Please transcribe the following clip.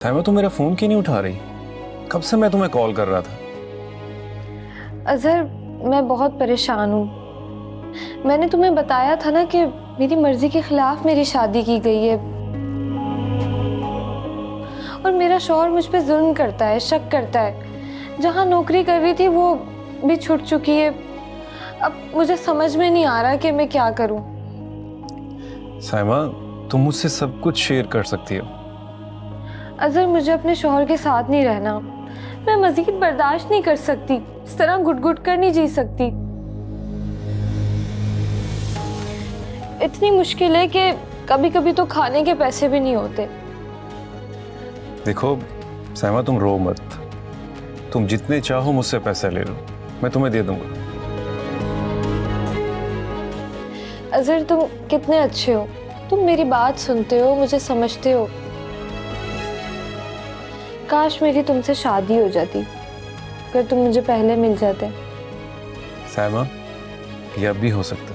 साइमा, तुम मेरा फोन क्यों नहीं उठा रही? कब से मैं तुम्हें कॉल कर रहा था। अजहर, मैं बहुत परेशान हूँ। मैंने तुम्हें बताया था ना कि मेरी मर्जी के खिलाफ मेरी शादी की गई है और मेरा शौहर मुझ पे जुल्म करता है, शक करता है। जहाँ नौकरी कर रही थी वो भी छूट चुकी है। अब मुझे समझ में नहीं आ रहा कि मैं क्या करूँ। साइमा, तुम मुझसे सब कुछ शेयर कर सकती हो। अजहर, मुझे अपने शौहर के साथ नहीं रहना। मैं मजीद बर्दाश्त नहीं कर सकती। इस तरह घुट घुट कर नहीं जी सकती। इतनी मुश्किल है कि कभी कभी तो खाने के पैसे भी नहीं होते। देखो साइमा, तुम रो मत। तुम जितने चाहो मुझसे पैसे ले लो, मैं तुम्हें दे दूंगा। अजहर, तुम कितने अच्छे हो। तुम मेरी बात सुनते हो, मुझे समझते हो। काश मेरी तुमसे शादी हो जाती, अगर तुम मुझे पहले मिल जाते। साइमा, ये अब भी हो सकता